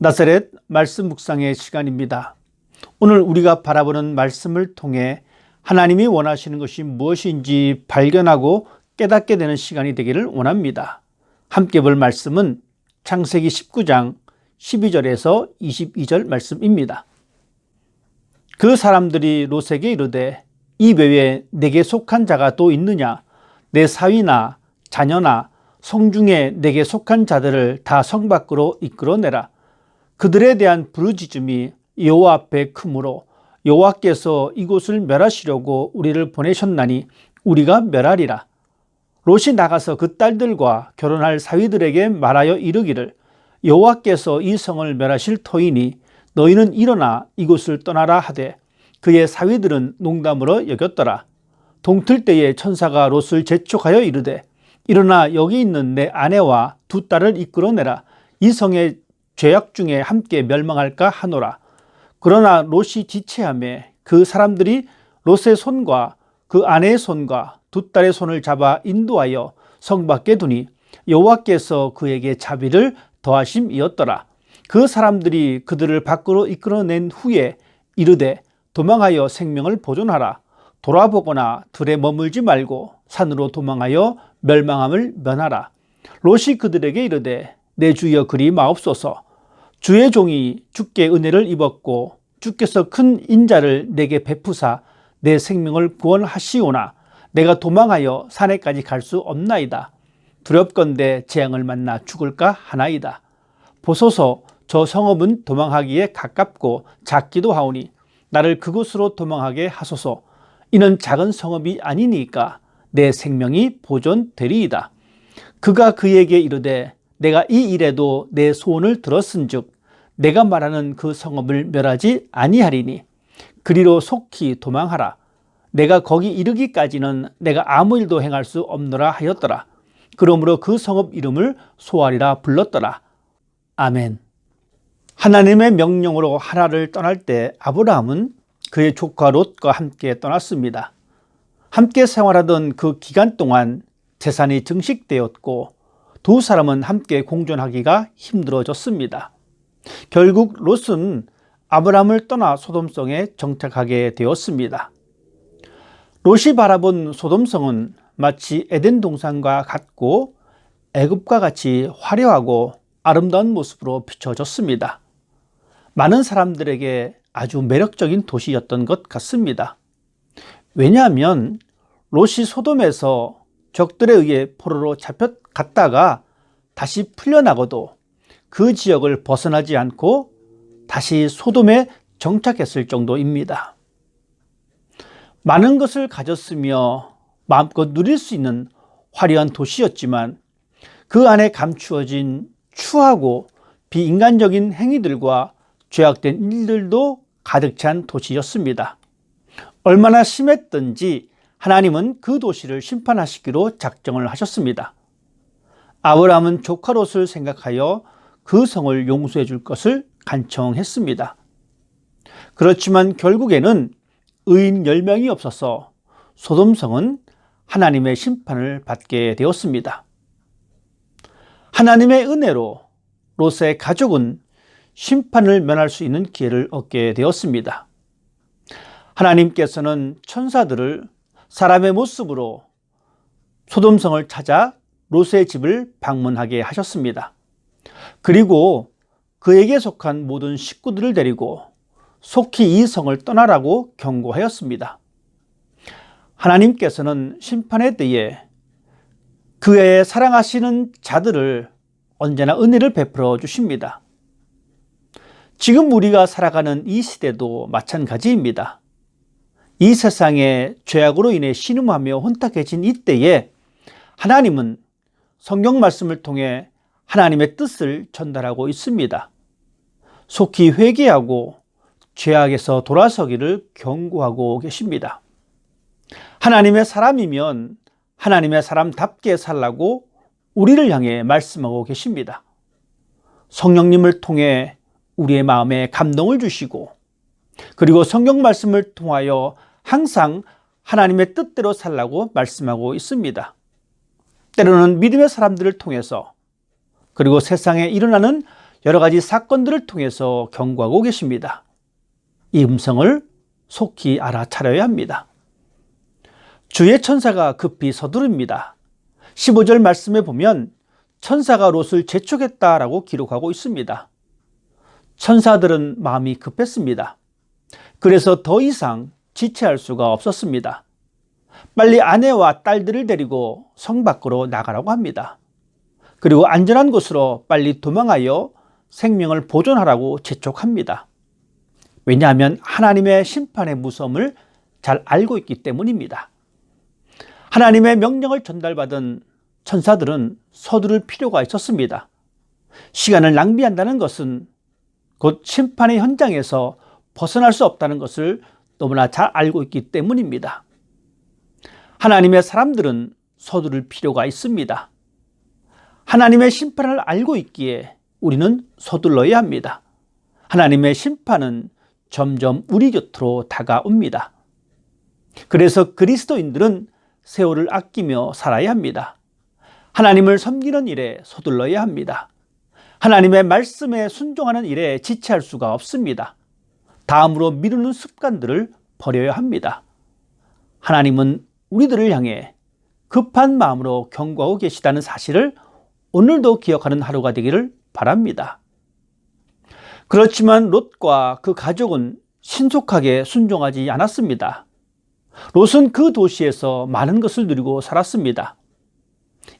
나사렛 말씀 묵상의 시간입니다. 오늘 우리가 바라보는 말씀을 통해 하나님이 원하시는 것이 무엇인지 발견하고 깨닫게 되는 시간이 되기를 원합니다. 함께 볼 말씀은 창세기 19장 12절에서 22절 말씀입니다. 그 사람들이 롯에게 이르되 이 외에 내게 속한 자가 또 있느냐? 내 사위나 자녀나 성중에 내게 속한 자들을 다 성 밖으로 이끌어내라. 그들에 대한 부르짖음이 여호와 앞에 크므로 여호와께서 이곳을 멸하시려고 우리를 보내셨나니 우리가 멸하리라. 롯이 나가서 그 딸들과 결혼할 사위들에게 말하여 이르기를 여호와께서 이 성을 멸하실 터이니 너희는 일어나 이곳을 떠나라 하되 그의 사위들은 농담으로 여겼더라. 동틀 때에 천사가 롯을 재촉하여 이르되 일어나 여기 있는 내 아내와 두 딸을 이끌어내라. 이 성의 죄악 중에 함께 멸망할까 하노라. 그러나 롯이 지체하매 그 사람들이 롯의 손과 그 아내의 손과 두 딸의 손을 잡아 인도하여 성 밖에 두니 여호와께서 그에게 자비를 더하심이었더라. 그 사람들이 그들을 밖으로 이끌어낸 후에 이르되 도망하여 생명을 보존하라. 돌아보거나 들에 머물지 말고 산으로 도망하여 멸망함을 면하라. 롯이 그들에게 이르되 내 주여 그리 마옵소서. 주의 종이 주께 은혜를 입었고 주께서 큰 인자를 내게 베푸사 내 생명을 구원하시오나 내가 도망하여 산에까지 갈 수 없나이다. 두렵건대 재앙을 만나 죽을까 하나이다. 보소서 저 성읍은 도망하기에 가깝고 작기도 하오니 나를 그곳으로 도망하게 하소서. 이는 작은 성읍이 아니니까 내 생명이 보존되리이다. 그가 그에게 이르되 내가 이 일에도 내 소원을 들었은즉 내가 말하는 그 성읍을 멸하지 아니하리니 그리로 속히 도망하라. 내가 거기 이르기까지는 내가 아무 일도 행할 수 없노라 하였더라. 그러므로 그 성읍 이름을 소알이라 불렀더라. 아멘. 하나님의 명령으로 하란을 떠날 때 아브라함은 그의 조카 롯과 함께 떠났습니다. 함께 생활하던 그 기간 동안 재산이 증식되었고 두 사람은 함께 공존하기가 힘들어졌습니다. 결국 롯은 아브라함을 떠나 소돔성에 정착하게 되었습니다. 롯이 바라본 소돔성은 마치 에덴 동산과 같고 애굽과 같이 화려하고 아름다운 모습으로 비춰졌습니다. 많은 사람들에게 아주 매력적인 도시였던 것 같습니다. 왜냐하면 롯이 소돔에서 적들에 의해 포로로 잡혀갔다가 다시 풀려나고도 그 지역을 벗어나지 않고 다시 소돔에 정착했을 정도입니다. 많은 것을 가졌으며 마음껏 누릴 수 있는 화려한 도시였지만 그 안에 감추어진 추하고 비인간적인 행위들과 죄악된 일들도 가득 찬 도시였습니다. 얼마나 심했던지 하나님은 그 도시를 심판하시기로 작정을 하셨습니다. 아브라함은 조카 롯을 생각하여 그 성을 용서해 줄 것을 간청했습니다. 그렇지만 결국에는 의인 10명이 없어서 소돔성은 하나님의 심판을 받게 되었습니다. 하나님의 은혜로 롯의 가족은 심판을 면할 수 있는 기회를 얻게 되었습니다. 하나님께서는 천사들을 사람의 모습으로 소돔성을 찾아 롯의 집을 방문하게 하셨습니다. 그리고 그에게 속한 모든 식구들을 데리고 속히 이 성을 떠나라고 경고하였습니다. 하나님께서는 심판에 대해 그의 사랑하시는 자들을 언제나 은혜를 베풀어 주십니다. 지금 우리가 살아가는 이 시대도 마찬가지입니다. 이 세상에 죄악으로 인해 신음하며 혼탁해진 이때에 하나님은 성경 말씀을 통해 하나님의 뜻을 전달하고 있습니다. 속히 회개하고 죄악에서 돌아서기를 경고하고 계십니다. 하나님의 사람이면 하나님의 사람답게 살라고 우리를 향해 말씀하고 계십니다. 성령님을 통해 우리의 마음에 감동을 주시고 그리고 성경 말씀을 통하여 항상 하나님의 뜻대로 살라고 말씀하고 있습니다. 때로는 믿음의 사람들을 통해서 그리고 세상에 일어나는 여러 가지 사건들을 통해서 경고하고 계십니다. 이 음성을 속히 알아차려야 합니다. 주의 천사가 급히 서두릅니다. 15절 말씀에 보면 천사가 롯을 재촉했다라고 기록하고 있습니다. 천사들은 마음이 급했습니다. 그래서 더 이상 지체할 수가 없었습니다. 빨리 아내와 딸들을 데리고 성 밖으로 나가라고 합니다. 그리고 안전한 곳으로 빨리 도망하여 생명을 보존하라고 재촉합니다. 왜냐하면 하나님의 심판의 무서움을 잘 알고 있기 때문입니다. 하나님의 명령을 전달받은 천사들은 서두를 필요가 있었습니다. 시간을 낭비한다는 것은 곧 심판의 현장에서 벗어날 수 없다는 것을 너무나 잘 알고 있기 때문입니다. 하나님의 사람들은 서두를 필요가 있습니다. 하나님의 심판을 알고 있기에 우리는 서둘러야 합니다. 하나님의 심판은 점점 우리 곁으로 다가옵니다. 그래서 그리스도인들은 세월을 아끼며 살아야 합니다. 하나님을 섬기는 일에 서둘러야 합니다. 하나님의 말씀에 순종하는 일에 지체할 수가 없습니다. 다음으로 미루는 습관들을 버려야 합니다. 하나님은 우리들을 향해 급한 마음으로 경고하고 계시다는 사실을 오늘도 기억하는 하루가 되기를 바랍니다. 그렇지만 롯과 그 가족은 신속하게 순종하지 않았습니다. 롯은 그 도시에서 많은 것을 누리고 살았습니다.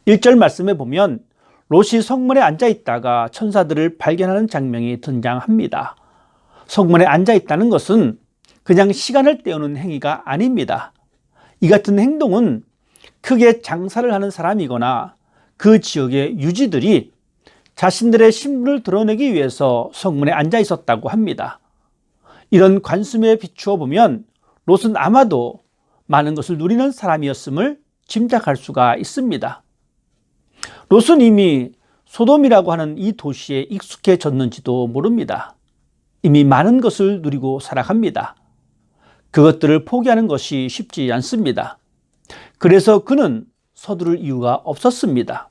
1절 말씀에 보면 롯이 성문에 앉아 있다가 천사들을 발견하는 장면이 등장합니다. 성문에 앉아 있다는 것은 그냥 시간을 때우는 행위가 아닙니다. 이 같은 행동은 크게 장사를 하는 사람이거나 그 지역의 유지들이 자신들의 신분을 드러내기 위해서 성문에 앉아 있었다고 합니다. 이런 관습에 비추어 보면 롯은 아마도 많은 것을 누리는 사람이었음을 짐작할 수가 있습니다. 롯은 이미 소돔이라고 하는 이 도시에 익숙해졌는지도 모릅니다. 이미 많은 것을 누리고 살아갑니다. 그것들을 포기하는 것이 쉽지 않습니다. 그래서 그는 서두를 이유가 없었습니다.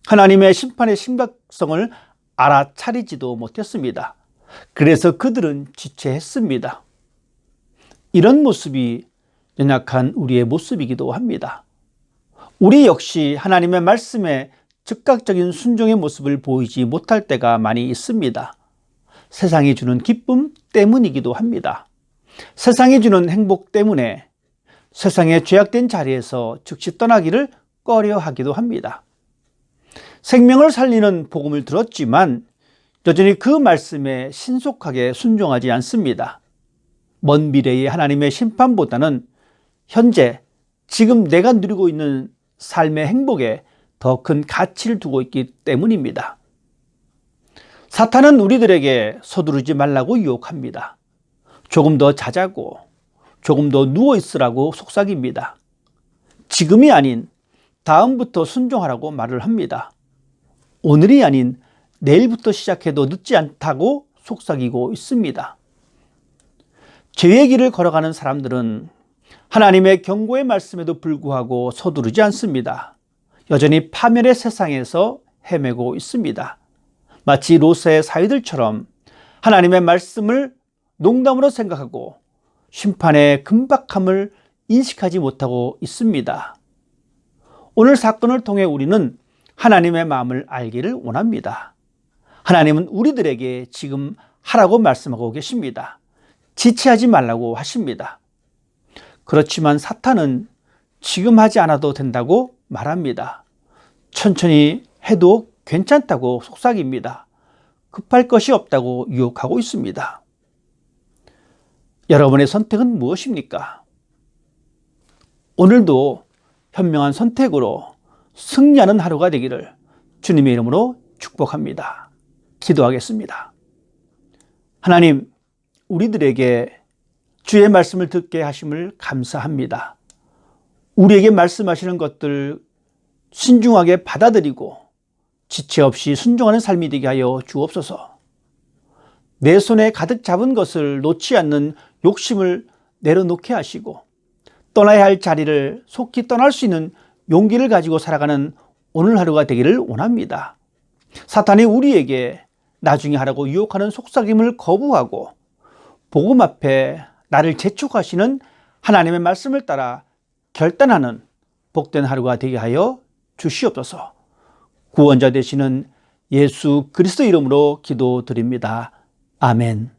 하나님의 심판의 심각성을 알아차리지도 못했습니다. 그래서 그들은 지체했습니다. 이런 모습이 연약한 우리의 모습이기도 합니다. 우리 역시 하나님의 말씀에 즉각적인 순종의 모습을 보이지 못할 때가 많이 있습니다. 세상이 주는 기쁨 때문이기도 합니다. 세상이 주는 행복 때문에 세상의 죄악된 자리에서 즉시 떠나기를 꺼려하기도 합니다. 생명을 살리는 복음을 들었지만 여전히 그 말씀에 신속하게 순종하지 않습니다. 먼 미래의 하나님의 심판보다는 현재 지금 내가 누리고 있는 삶의 행복에 더 큰 가치를 두고 있기 때문입니다. 사탄은 우리들에게 서두르지 말라고 유혹합니다. 조금 더 자자고 조금 더 누워있으라고 속삭입니다. 지금이 아닌 다음부터 순종하라고 말을 합니다. 오늘이 아닌 내일부터 시작해도 늦지 않다고 속삭이고 있습니다. 죄의 길을 걸어가는 사람들은 하나님의 경고의 말씀에도 불구하고 서두르지 않습니다. 여전히 파멸의 세상에서 헤매고 있습니다. 마치 롯의 사위들처럼 하나님의 말씀을 농담으로 생각하고 심판의 금박함을 인식하지 못하고 있습니다. 오늘 사건을 통해 우리는 하나님의 마음을 알기를 원합니다. 하나님은 우리들에게 지금 하라고 말씀하고 계십니다. 지체하지 말라고 하십니다. 그렇지만 사탄은 지금 하지 않아도 된다고 말합니다. 천천히 해도 괜찮다고 속삭입니다. 급할 것이 없다고 유혹하고 있습니다. 여러분의 선택은 무엇입니까? 오늘도 현명한 선택으로 승리하는 하루가 되기를 주님의 이름으로 축복합니다. 기도하겠습니다. 하나님, 우리들에게 주의 말씀을 듣게 하심을 감사합니다. 우리에게 말씀하시는 것들 신중하게 받아들이고 지체 없이 순종하는 삶이 되게 하여 주옵소서. 내 손에 가득 잡은 것을 놓지 않는 욕심을 내려놓게 하시고 떠나야 할 자리를 속히 떠날 수 있는 용기를 가지고 살아가는 오늘 하루가 되기를 원합니다. 사탄이 우리에게 나중에 하라고 유혹하는 속삭임을 거부하고 복음 앞에 나를 재촉하시는 하나님의 말씀을 따라 결단하는 복된 하루가 되게 하여 주시옵소서. 구원자 되시는 예수 그리스도 이름으로 기도드립니다. 아멘.